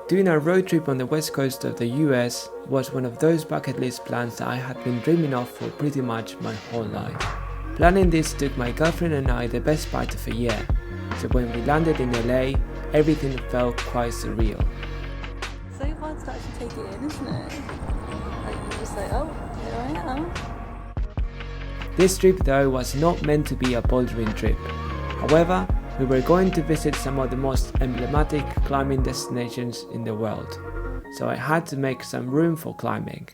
Doing a road trip on the west coast of the US was one of those bucket list plans that I had been dreaming of for pretty much my whole life. Planning this took my girlfriend and I the best part of a year, so when we landed in LA, everything felt quite surreal. So hard to actually take it in, isn't it? Like you're just like, oh, here I am. This trip though was not meant to be a bouldering trip. However, we were going to visit some of the most emblematic climbing destinations in the world, so I had to make some room for climbing.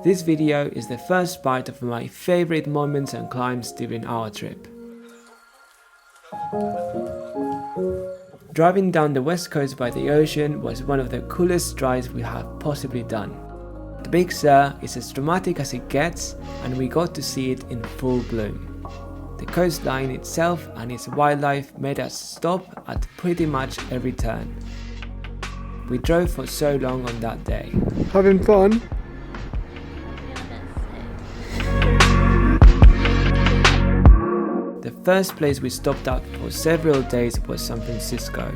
This video is the first part of my favorite moments and climbs during our trip. Driving down the west coast by the ocean was one of the coolest drives we have possibly done. The Big Sur is as dramatic as it gets, and we got to see it in full bloom. The coastline itself and its wildlife made us stop at pretty much every turn. We drove for so long on that day. Having fun? The first place we stopped at for several days was San Francisco.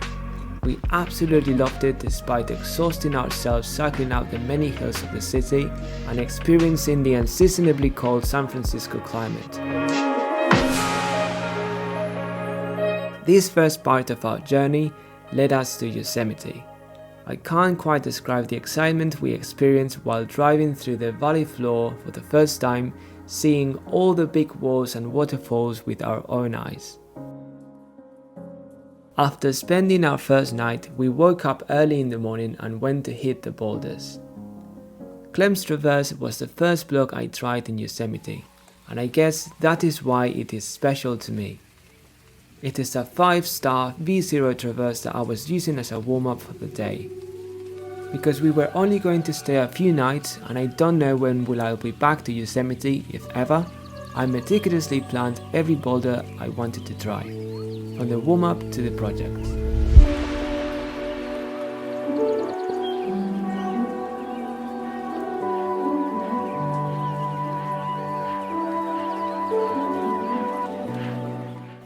We absolutely loved it despite exhausting ourselves cycling out the many hills of the city and experiencing the unseasonably cold San Francisco climate. This first part of our journey led us to Yosemite. I can't quite describe the excitement we experienced while driving through the valley floor for the first time, seeing all the big walls and waterfalls with our own eyes. After spending our first night, we woke up early in the morning and went to hit the boulders. Clem's Traverse was the first block I tried in Yosemite, and I guess that is why it is special to me. It is a 5-star V0 traverse that I was using as a warm-up for the day. Because we were only going to stay a few nights and I don't know when will I be back to Yosemite, if ever, I meticulously planned every boulder I wanted to try, from the warm-up to the project.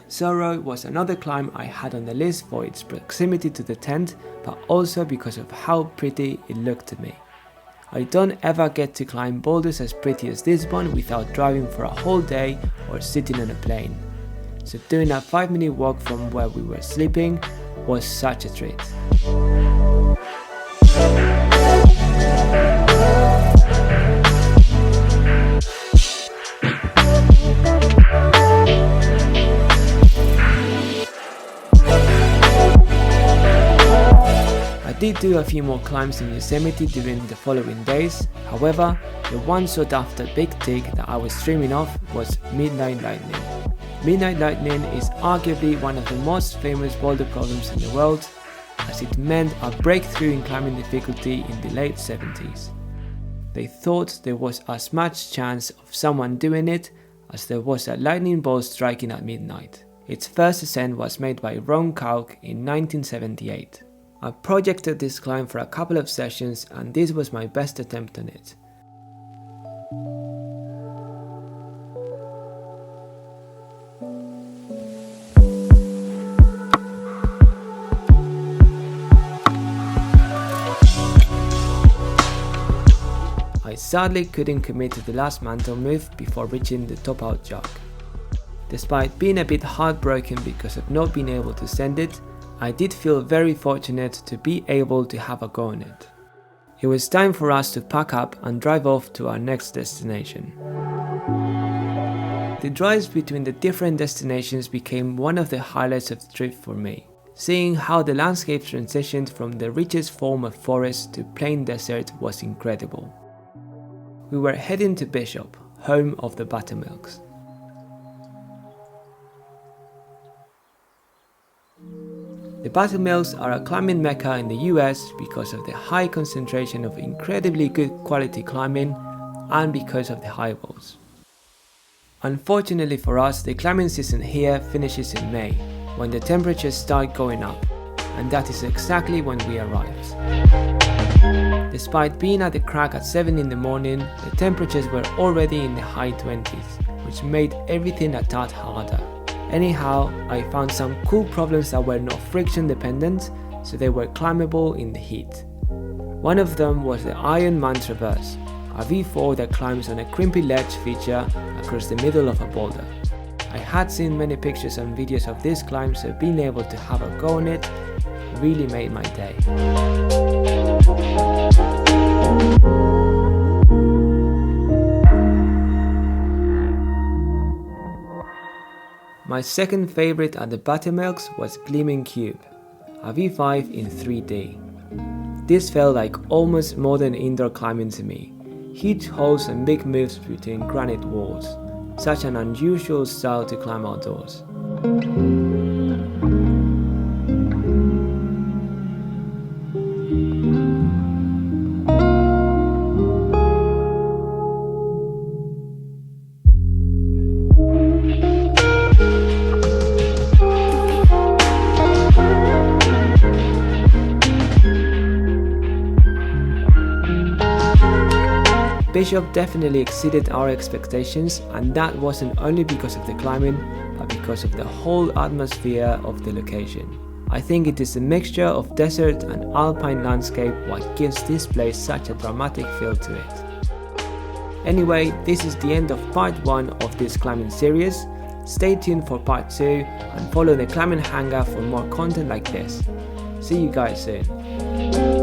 Zorro was another climb I had on the list for its proximity to the tent, but also because of how pretty it looked to me. I don't ever get to climb boulders as pretty as this one without driving for a whole day or sitting on a plane. So doing a 5-minute walk from where we were sleeping was such a treat. I did do a few more climbs in Yosemite during the following days. However, the one sought after big tick that I was dreaming of was Midnight Lightning. Midnight Lightning is arguably one of the most famous boulder problems in the world, as it meant a breakthrough in climbing difficulty in the late 70s. They thought there was as much chance of someone doing it as there was a lightning bolt striking at midnight. Its first ascent was made by Ron Kauk in 1978. I projected this climb for a couple of sessions and this was my best attempt on it. I sadly couldn't commit to the last mantle move before reaching the top out jog. Despite being a bit heartbroken because of not being able to send it, I did feel very fortunate to be able to have a go on it. It was time for us to pack up and drive off to our next destination. The drives between the different destinations became one of the highlights of the trip for me, seeing how the landscape transitioned from the richest form of forest to plain desert was incredible. We were heading to Bishop, home of the Buttermilks. The Buttermilks are a climbing mecca in the US because of the high concentration of incredibly good quality climbing and because of the high walls. Unfortunately for us, the climbing season here finishes in May, when the temperatures start going up, and that is exactly when we arrived. Despite being at the crack at 7 in the morning, the temperatures were already in the high 20s, which made everything a tad harder. Anyhow, I found some cool problems that were not friction dependent, so they were climbable in the heat. One of them was the Iron Man Traverse, a V4 that climbs on a crimpy ledge feature across the middle of a boulder. I had seen many pictures and videos of this climb, so being able to have a go on it really made my day. My second favorite at the Buttermilks was Gleaming Cube, a V5 in 3D. This felt like almost modern indoor climbing to me. Huge holes and big moves between granite walls. Such an unusual style to climb outdoors. Bishop definitely exceeded our expectations, and that wasn't only because of the climbing, but because of the whole atmosphere of the location. I think it is the mixture of desert and alpine landscape what gives this place such a dramatic feel to it. Anyway, this is the end of part 1 of this climbing series. Stay tuned for part 2 and follow the Climbing Hangar for more content like this. See you guys soon.